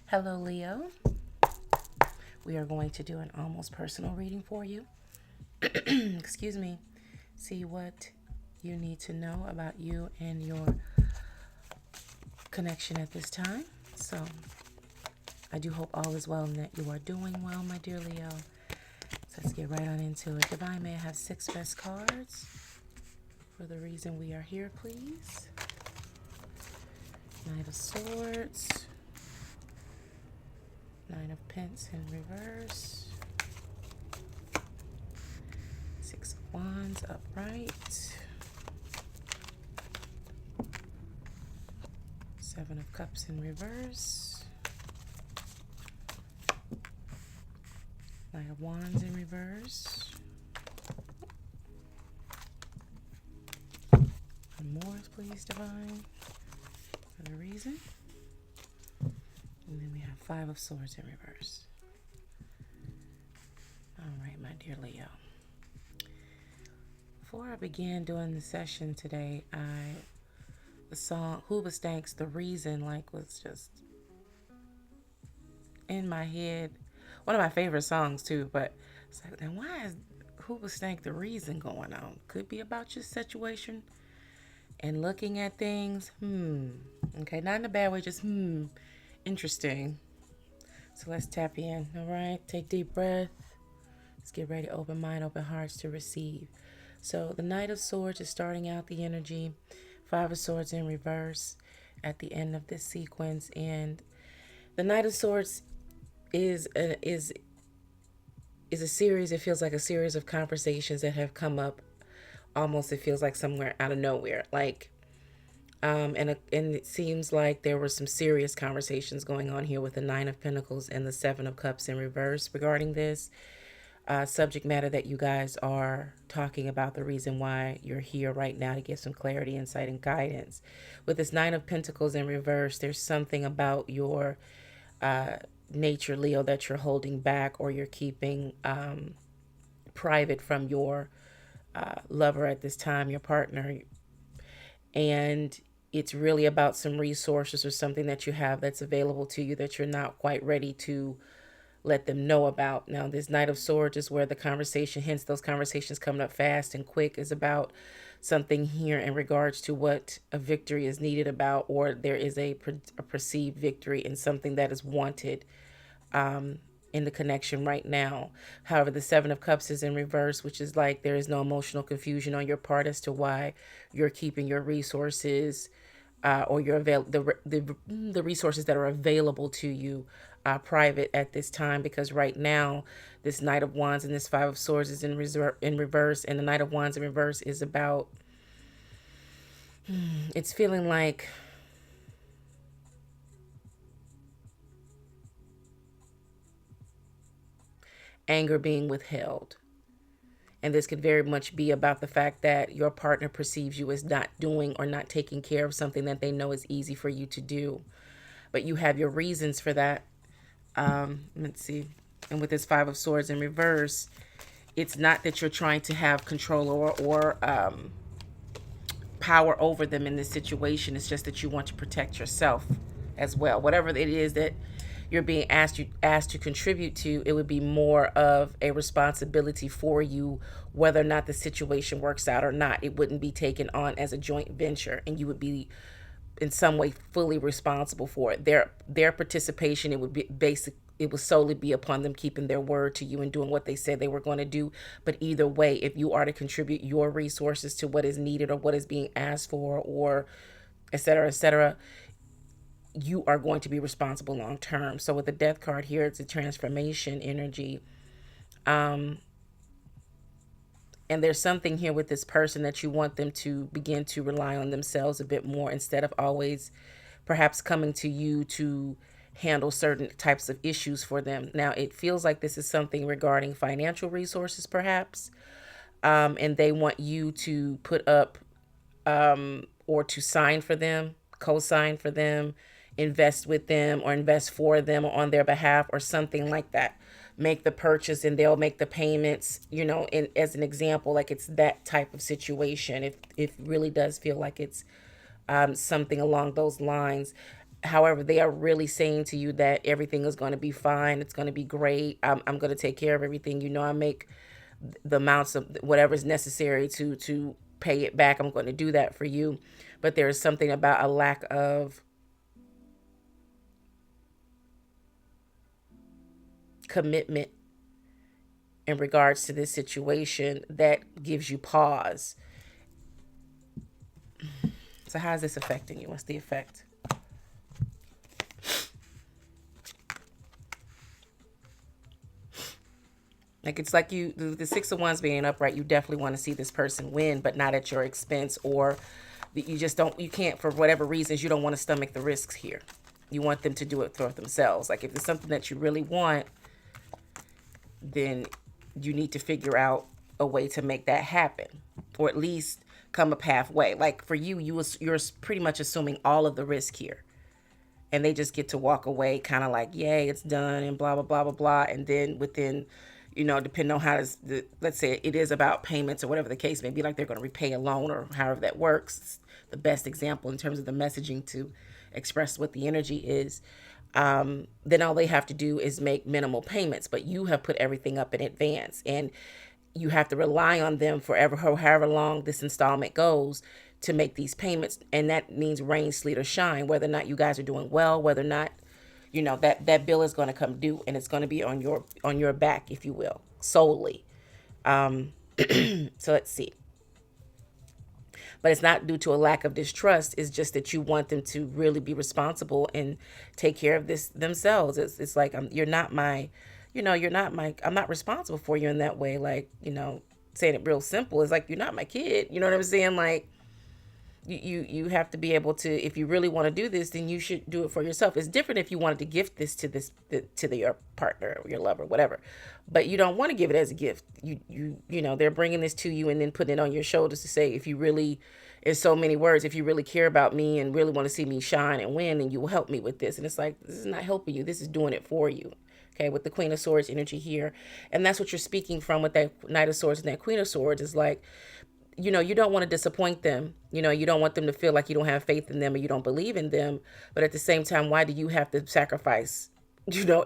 Hello, Leo. We are going to do an almost personal reading for you. Excuse me. See what you need to know about you and your connection at this time. So, I do hope all is well and that you are doing well, my dear Leo. So, let's get right on into it. Divine, may I have 6 best cards for the reason we are here, please? Knight of Swords, Nine of Pence in reverse, 6 of Wands upright, 7 of Cups in reverse, Knight of Wands in reverse, and more, please, Divine, for the reason. And then we have 5 of Swords in reverse. All right, my dear Leo. Before I began doing the session today, the song Hoobastank's The Reason was just in my head. One of my favorite songs too, but it's like, then why is Hoobastank The Reason going on? Could be about your situation and looking at things. Okay, not in a bad way, just interesting. So let's tap in. All right, take deep breath. Let's get ready, open mind, open hearts to receive. So the Knight of Swords is starting out the energy. 5 of Swords in reverse at the end of this sequence. And the Knight of Swords is a series, it feels like a series of conversations that have come up almost, it feels like somewhere out of nowhere. And it seems like there were some serious conversations going on here with the 9 of Pentacles and the 7 of Cups in reverse regarding this subject matter that you guys are talking about, the reason why you're here right now to get some clarity, insight, and guidance. With this 9 of Pentacles in reverse, there's something about your nature, Leo, that you're holding back or you're keeping private from your lover at this time, your partner. And it's really about some resources or something that you have that's available to you that you're not quite ready to let them know about. Now, this Knight of Swords is where the conversation, hence those conversations coming up fast and quick, is about something here in regards to what a victory is needed about, or there is a perceived victory in something that is wanted in the connection right now. However, the 7 of Cups is in reverse, which is like there is no emotional confusion on your part as to why you're keeping your resources or your the resources that are available to you private at this time, because right now this Knight of Wands and this 5 of Swords is in reverse, and the Knight of Wands in reverse is about it's feeling like anger being withheld. And this could very much be about the fact that your partner perceives you as not doing or not taking care of something that they know is easy for you to do. But you have your reasons for that. Let's see. And with this 5 of Swords in reverse, it's not that you're trying to have control or power over them in this situation. It's just that you want to protect yourself as well. Whatever it is that you're being asked to contribute to, it would be more of a responsibility for you, whether or not the situation works out or not. It wouldn't be taken on as a joint venture, and you would be in some way fully responsible for it. Their participation, it would be basic. It would solely be upon them keeping their word to you and doing what they said they were going to do. But either way, if you are to contribute your resources to what is needed or what is being asked for, or et cetera, you are going to be responsible long term. So with the Death card here, it's a transformation energy. And there's something here with this person that you want them to begin to rely on themselves a bit more, instead of always perhaps coming to you to handle certain types of issues for them. Now, it feels like this is something regarding financial resources, perhaps. And they want you to put up or to sign for them, co-sign for them, invest with them, or invest for them or on their behalf, or something like that. Make the purchase and they'll make the payments, as an example. Like, it's that type of situation. It really does feel like it's something along those lines. However, they are really saying to you that everything is going to be fine. It's going to be great. I'm going to take care of everything. I make the amounts of whatever is necessary to pay it back. I'm going to do that for you. But there is something about a lack of commitment in regards to this situation that gives you pause. So how is this affecting you? What's the effect? Like, it's like the Six of Wands being upright, you definitely want to see this person win, but not at your expense, or you just don't, you can't, for whatever reasons, you don't want to stomach the risks here. You want them to do it for themselves. Like, if it's something that you really want, then you need to figure out a way to make that happen, or at least come up halfway. Like, for you, you're pretty much assuming all of the risk here, and they just get to walk away kind of like, yay, it's done, and blah blah blah blah blah. And then within, depending on how let's say it is about payments or whatever the case may be, like they're going to repay a loan or however that works. It's the best example in terms of the messaging to express what the energy is. Then all they have to do is make minimal payments, but you have put everything up in advance, and you have to rely on them forever, however long this installment goes, to make these payments. And that means rain, sleet, or shine, whether or not you guys are doing well, whether or not, that bill is going to come due, and it's going to be on your back, if you will, solely. So let's see. But it's not due to a lack of distrust. It's just that you want them to really be responsible and take care of this themselves. It's like, you're not my, I'm not responsible for you in that way. Like, saying it real simple, it's like, you're not my kid. You know what I'm saying? Like, you have to be able to, if you really want to do this, then you should do it for yourself. It's different if you wanted to gift this to your partner or your lover, whatever, but you don't want to give it as a gift. They're bringing this to you and then putting it on your shoulders to say, if you really, in so many words, if you really care about me and really want to see me shine and win, then you will help me with this. And it's like, this is not helping you, this is doing it for you. Okay, with the Queen of Swords energy here. And that's what you're speaking from with that Knight of Swords and that Queen of Swords, is like, you don't want to disappoint them. You don't want them to feel like you don't have faith in them or you don't believe in them. But at the same time, why do you have to sacrifice,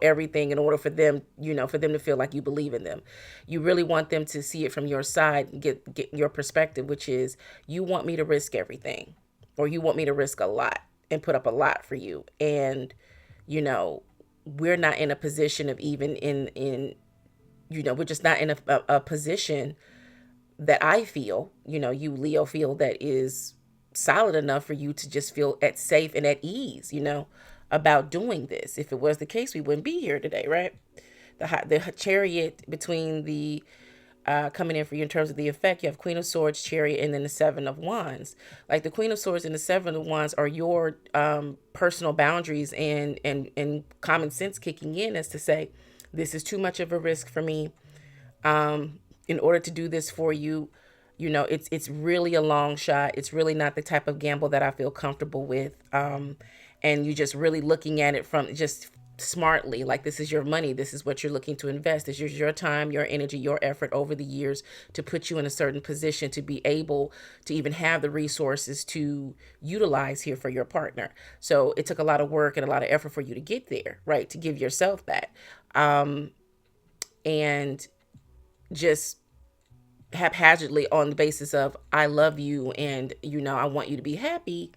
everything in order for them, for them to feel like you believe in them? You really want them to see it from your side and get your perspective, which is, you want me to risk everything, or you want me to risk a lot and put up a lot for you. And, we're not in a position of even we're just not in a position that I feel, you Leo feel, that is solid enough for you to just feel at safe and at ease, about doing this. If it was the case, we wouldn't be here today, right? The Chariot between the coming in for you in terms of the effect, you have Queen of Swords, Chariot, and then the Seven of Wands. Like, the Queen of Swords and the Seven of Wands are your personal boundaries and common sense kicking in, as to say, this is too much of a risk for me. In order to do this for you, it's really a long shot. It's really not the type of gamble that I feel comfortable with. And you just really looking at it from just smartly, like, this is your money. This is what you're looking to invest. This is your time, your energy, your effort over the years to put you in a certain position to be able to even have the resources to utilize here for your partner. So it took a lot of work and a lot of effort for you to get there, right? To give yourself that. And just haphazardly on the basis of, I love you and, I want you to be happy,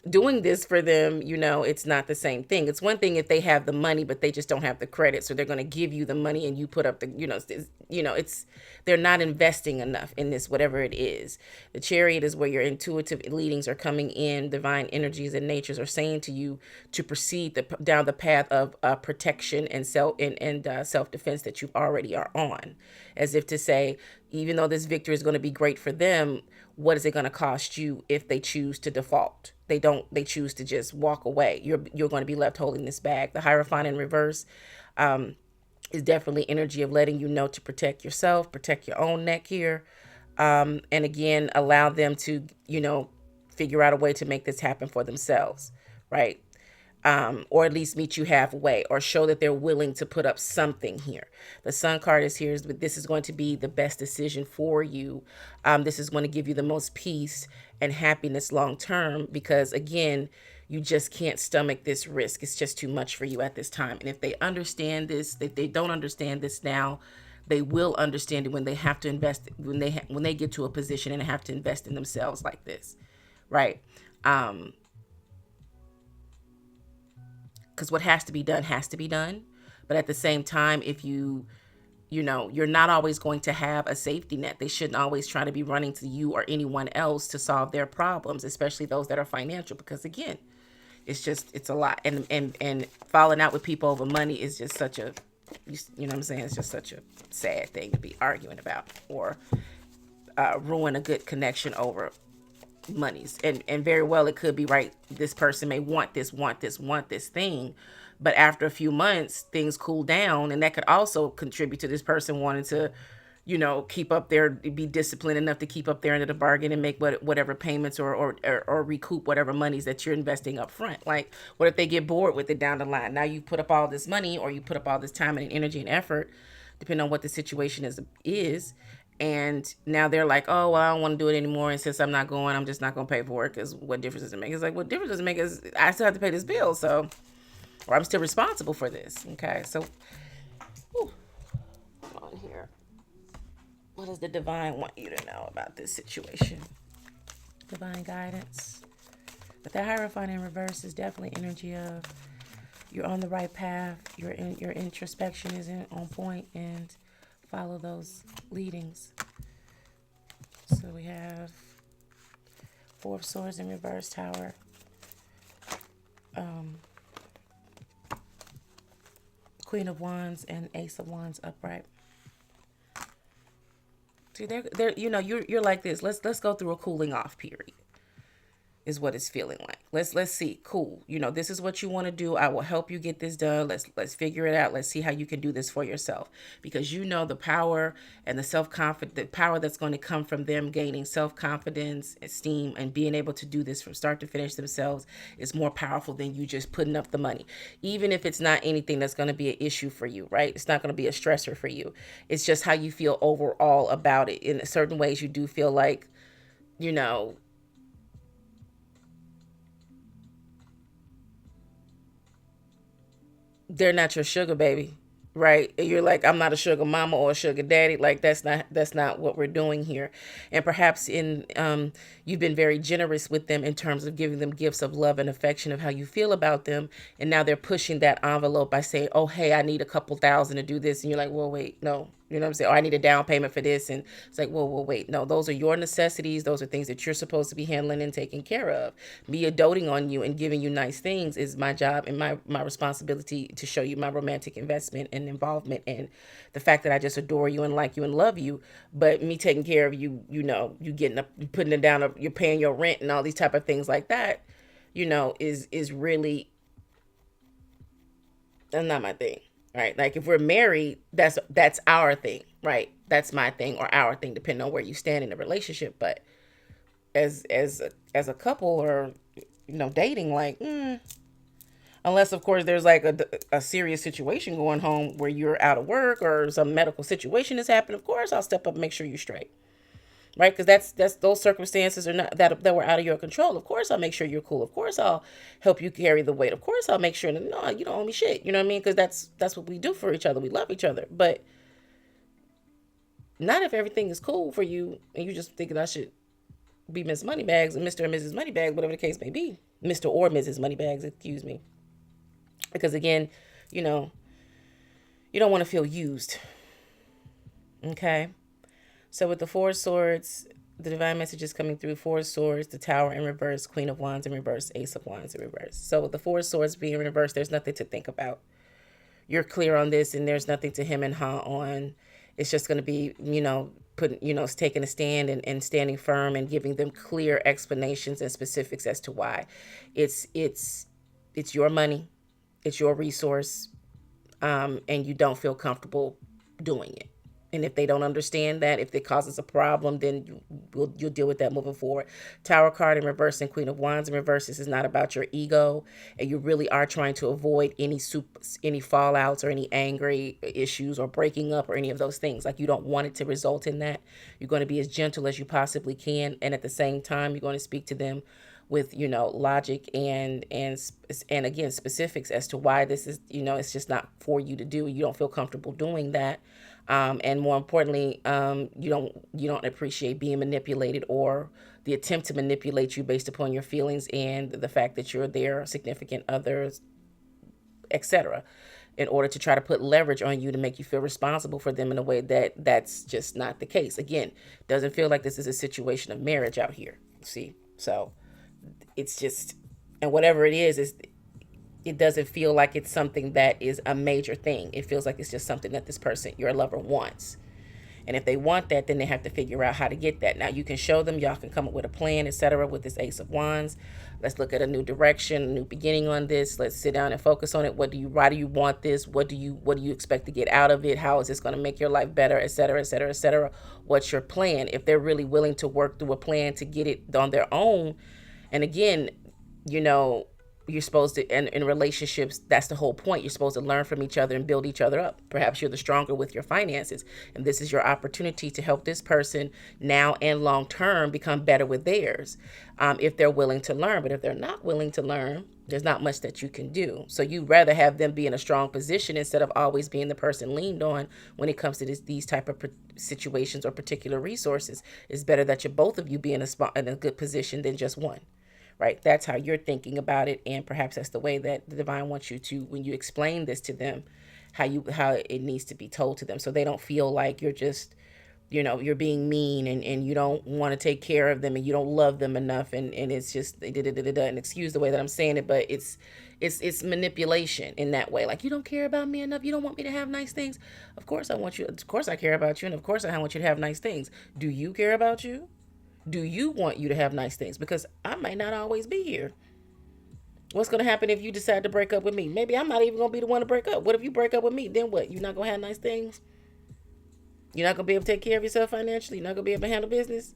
doing this for them, it's not the same thing. It's one thing if they have the money, but they just don't have the credit. So they're going to give you the money and you put up the, they're not investing enough in this, whatever it is. The Chariot is where your intuitive leadings are coming in. Divine energies and natures are saying to you to proceed down the path of protection and self-defense that you already are on. As if to say, even though this victory is going to be great for them, what is it going to cost you if they choose to default? They choose to just walk away. You're going to be left holding this bag. The Hierophant in reverse is definitely energy of letting you know to protect yourself, protect your own neck here. And again, allow them to, figure out a way to make this happen for themselves, right? Or at least meet you halfway, or show that they're willing to put up something here. The Sun card is here. This is going to be the best decision for you. This is going to give you the most peace and happiness long term, because again, You just can't stomach this risk. It's just too much for you at this time. And if they understand this, if they don't understand this now, they will understand it when they have to invest, when they get to a position and have to invest in themselves like this, right? Because what has to be done has to be done. But at the same time, if you're not always going to have a safety net. They shouldn't always try to be running to you or anyone else to solve their problems, especially those that are financial, because again, it's a lot. And falling out with people over money is just such a, you know what I'm saying? It's just such a sad thing to be arguing about, or ruin a good connection over monies. And very well, it could be right. This person may want this thing, but after a few months, things cool down, and that could also contribute to this person wanting to, keep up their, be disciplined enough to keep up their end of the bargain and make whatever payments or recoup whatever monies that you're investing up front. Like, what if they get bored with it down the line? Now you put up all this money, or you put up all this time and energy and effort, depending on what the situation is. And now they're like, oh, well, I don't want to do it anymore. And since I'm not going, I'm just not going to pay for it, because what difference does it make? It's like, what difference does it make is I still have to pay this bill. So, or I'm still responsible for this. Okay. So, hold on here. What does the divine want you to know about this situation? Divine guidance. But the Hierophant in reverse is definitely energy of you're on the right path. Your introspection is on point, and follow those leadings. So we have Four of Swords in reverse, Tower. Queen of Wands and Ace of Wands upright. See, they're you're like this. Let's go through a cooling off period, is what it's feeling like. Let's see. Cool. This is what you want to do. I will help you get this done. Let's figure it out. Let's see how you can do this for yourself. Because the power and the self-confidence, the power that's going to come from them gaining self-confidence, esteem, and being able to do this from start to finish themselves is more powerful than you just putting up the money. Even if it's not anything that's going to be an issue for you, right? It's not going to be a stressor for you. It's just how you feel overall about it. In certain ways, you do feel like, they're not your sugar baby, right? You're like, I'm not a sugar mama or a sugar daddy. Like, that's not what we're doing here. And perhaps you've been very generous with them in terms of giving them gifts of love and affection of how you feel about them. And now they're pushing that envelope by saying, oh, hey, I need a couple thousand to do this. And you're like, well, wait, no. You know what I'm saying? Oh, I need a down payment for this. And it's like, well, wait. No, those are your necessities. Those are things that you're supposed to be handling and taking care of. Me doting on you and giving you nice things is my job and my responsibility to show you my romantic investment and involvement, and the fact that I just adore you and like you and love you. But me taking care of you, you getting up, you putting it down, you're paying your rent and all these type of things like that, is really, that's not my thing. Right? Like, if we're married, that's our thing, right? That's my thing or our thing, depending on where you stand in the relationship. But as a couple, or dating, like, unless of course there's like a serious situation going home where you're out of work or some medical situation has happened, of course I'll step up and make sure you're straight. Right? Because that's those circumstances are not that were out of your control. Of course I'll make sure you're cool. Of course I'll help you carry the weight. Of course I'll make sure that, no, you don't owe me shit. You know what I mean? Because that's what we do for each other. We love each other. But not if everything is cool for you and you just thinking I should be Miss Moneybags and Mr. and Mrs. Moneybags, whatever the case may be. Mr. or Mrs. Moneybags, excuse me. Because again, you don't want to feel used. Okay? So with the Four of Swords, the divine message is coming through. Four of Swords, the Tower in reverse, Queen of Wands in reverse, Ace of Wands in reverse. So with the Four of Swords being in reverse, there's nothing to think about. You're clear on this, and there's nothing to him and ha on. It's just going to be, taking a stand and standing firm and giving them clear explanations and specifics as to why. It's your money, it's your resource, and you don't feel comfortable doing it. And if they don't understand that, if it causes a problem, then you'll deal with that moving forward. Tower card in reverse and Queen of Wands in reverse. This is not about your ego, and you really are trying to avoid any fallouts or any angry issues or breaking up or any of those things. Like, you don't want it to result in that. You're going to be as gentle as you possibly can, and at the same time, you're going to speak to them with, logic and again, specifics as to why this is, it's just not for you to do. You don't feel comfortable doing that. And more importantly, you don't appreciate being manipulated or the attempt to manipulate you based upon your feelings and the fact that you're their significant others, etc., in order to try to put leverage on you to make you feel responsible for them in a way that's just not the case. Again, doesn't feel like this is a situation of marriage out here. See, so it's just, and whatever it is it doesn't feel like it's something that is a major thing. It feels like it's just something that this person, your lover, wants. And if they want that, then they have to figure out how to get that. Now you can show them, y'all can come up with a plan, etc. with this Ace of Wands. Let's look at a new direction, a new beginning on this. Let's sit down and focus on it. Why do you want this? What do you expect to get out of it? How is this going to make your life better, etc., etc., etc.? What's your plan? If they're really willing to work through a plan to get it on their own, and again, you know, you're supposed to, and in relationships, that's the whole point. You're supposed to learn from each other and build each other up. Perhaps you're the stronger with your finances, and this is your opportunity to help this person now and long term become better with theirs, if they're willing to learn. But if they're not willing to learn, there's not much that you can do. So you'd rather have them be in a strong position instead of always being the person leaned on when it comes to these type of situations or particular resources. It's better that you both of you be in a good position than just one. Right? That's how you're thinking about it, and perhaps that's the way that the divine wants you to, when you explain this to them, how it needs to be told to them, so they don't feel like you're just, you're being mean, and you don't want to take care of them, and you don't love them enough, and it's just and excuse the way that I'm saying it, but it's manipulation in that way. Like, you don't care about me enough. You don't want me to have nice things. Of course I want you. Of course I care about you, and of course I want you to have nice things. Do you care about you? Do you want you to have nice things? Because I might not always be here. What's going to happen if you decide to break up with me? Maybe I'm not even going to be the one to break up. What if you break up with me? Then what? You're not going to have nice things? You're not going to be able to take care of yourself financially? You're not going to be able to handle business?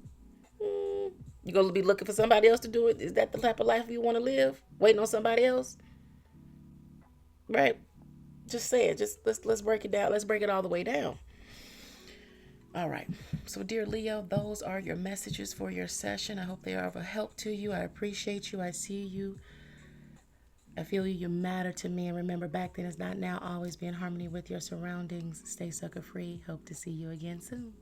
You're going to be looking for somebody else to do it? Is that the type of life you want to live? Waiting on somebody else? Right? Just say it. Just let's break it down. Let's break it all the way down. All right. So, dear Leo, those are your messages for your session. I hope they are of a help to you. I appreciate you. I see you. I feel you. You matter to me. And remember, back then is not now. Always be in harmony with your surroundings. Stay sucker free. Hope to see you again soon.